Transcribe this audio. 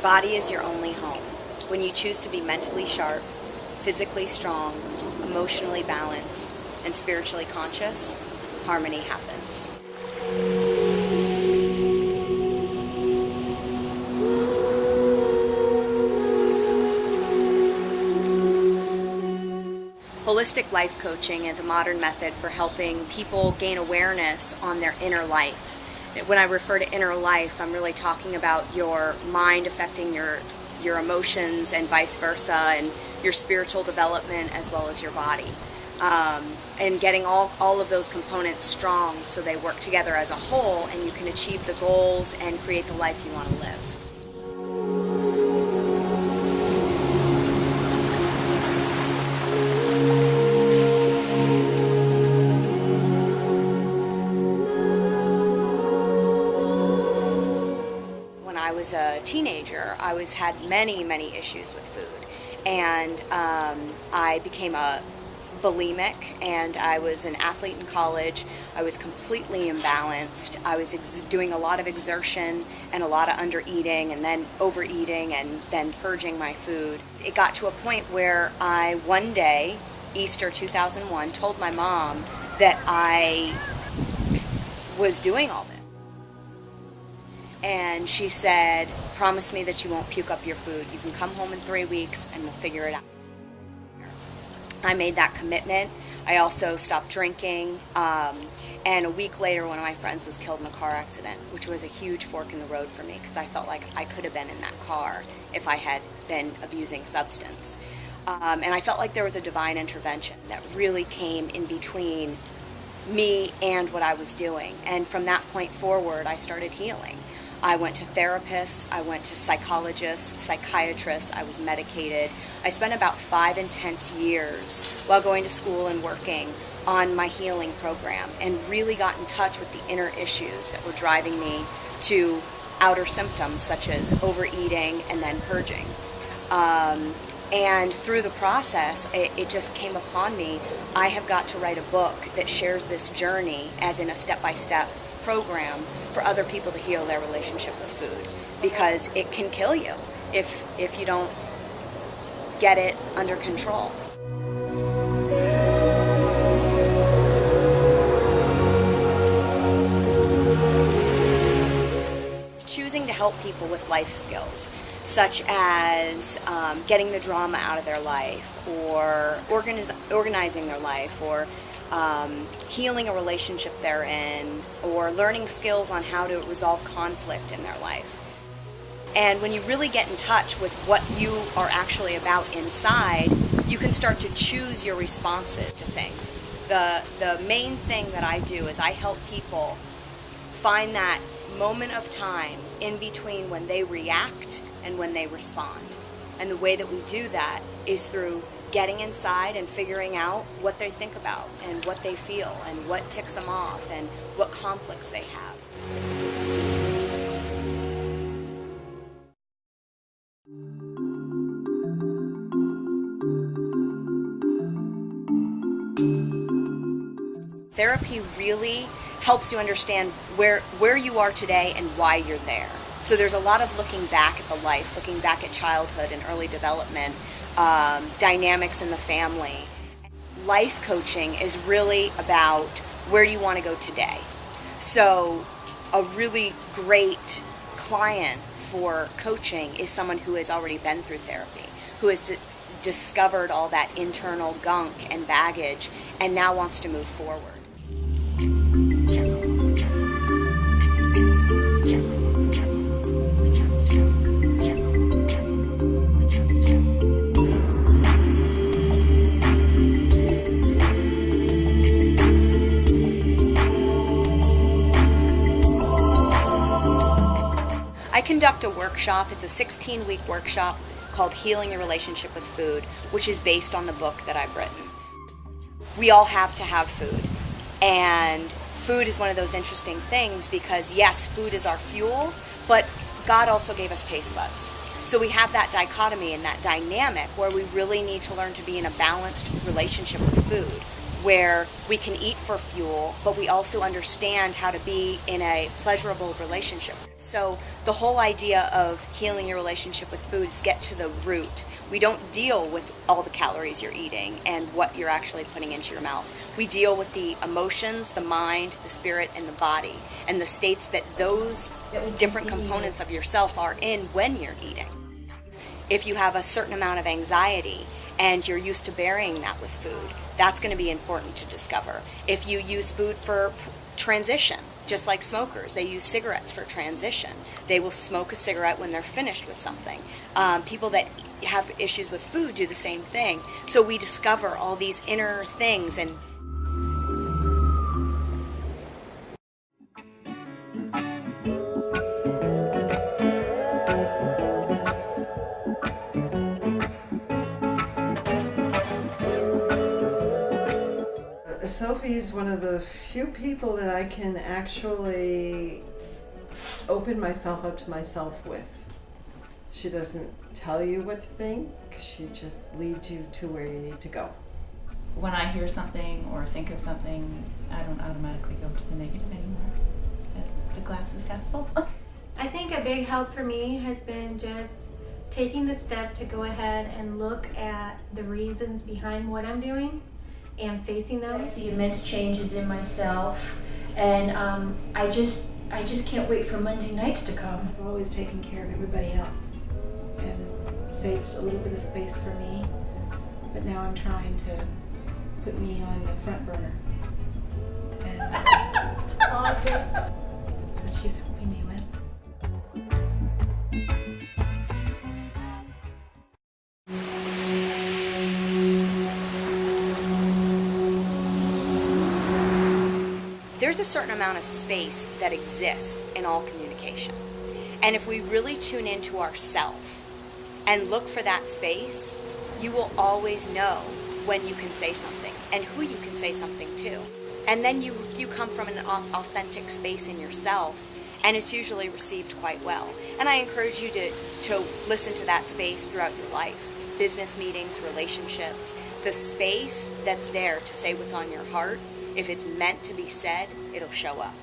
body is your only home. When you choose to be mentally sharp, physically strong, emotionally balanced, and spiritually conscious, harmony happens. Holistic life coaching is a modern method for helping people gain awareness on their inner life. When I refer to inner life, I'm really talking about your mind affecting your emotions and vice versa, and your spiritual development as well as your body. And getting all of those components strong so they work together as a whole and you can achieve the goals and create the life you want to live. When I was a teenager, I had many issues with food, and I became a bulimic, and I was an athlete in college. I was completely imbalanced. I was doing a lot of exertion and a lot of undereating and then overeating and then purging my food. It got to a point where I, one day, Easter 2001, told my mom that I was doing all this. And she said, "Promise me that you won't puke up your food. You can come home in 3 weeks and we'll figure it out." I made that commitment. I also stopped drinking. And a week later, one of my friends was killed in a car accident, which was a huge fork in the road for me because I felt like I could have been in that car if I had been abusing substance. And I felt like there was a divine intervention that really came in between me and what I was doing. And from that point forward, I started healing. I went to therapists, I went to psychologists, psychiatrists, I was medicated. I spent about 5 intense years while going to school and working on my healing program and really got in touch with the inner issues that were driving me to outer symptoms such as overeating and then purging. And through the process, it just came upon me, I have got to write a book that shares this journey as in a step-by-step program for other people to heal their relationship with food, because it can kill you if you don't get it under control. It's choosing to help people with life skills, such as getting the drama out of their life, or organizing their life, or healing a relationship they're in, or learning skills on how to resolve conflict in their life. And when you really get in touch with what you are actually about inside, you can start to choose your responses to things. The main thing that I do is I help people find that moment of time in between when they react and when they respond. And the way that we do that is through getting inside and figuring out what they think about and what they feel and what ticks them off and what conflicts they have. Therapy really helps you understand where you are today and why you're there. So there's a lot of looking back at the life, looking back at childhood and early development, dynamics in the family. Life coaching is really about where do you want to go today. So a really great client for coaching is someone who has already been through therapy, who has discovered all that internal gunk and baggage and now wants to move forward. I conduct a workshop. It's a 16-week workshop called Healing Your Relationship with Food, which is based on the book that I've written. We all have to have food, and food is one of those interesting things because, yes, food is our fuel, but God also gave us taste buds. So we have that dichotomy and that dynamic where we really need to learn to be in a balanced relationship with food. where we can eat for fuel, but we also understand how to be in a pleasurable relationship. So the whole idea of healing your relationship with food is get to the root. We don't deal with all the calories you're eating and what you're actually putting into your mouth. We deal with the emotions, the mind, the spirit, and the body, and the states that those different components of yourself are in when you're eating. If you have a certain amount of anxiety and you're used to burying that with food, that's going to be important to discover. If you use food for transition, just like smokers, they use cigarettes for transition. They will smoke a cigarette when they're finished with something. People that have issues with food do the same thing. So we discover all these inner things. And Sophie is one of the few people that I can actually open myself up to myself with. She doesn't tell you what to think, she just leads you to where you need to go. When I hear something or think of something, I don't automatically go to the negative anymore. The glass is half full. I think a big help for me has been just taking the step to go ahead and look at the reasons behind what I'm doing and facing those. I see immense changes in myself, and I just can't wait for Monday nights to come. I've always taken care of everybody else and saved a little bit of space for me, but now I'm trying to put me on the front burner. And that's what she's helping me with. there's a certain amount of space that exists in all communication. And if we really tune into ourself and look for that space, you will always know when you can say something and who you can say something to. And then you come from an authentic space in yourself, and it's usually received quite well. And I encourage you to listen to that space throughout your life. Business meetings, relationships, the space that's there to say what's on your heart. If it's meant to be said, it'll show up.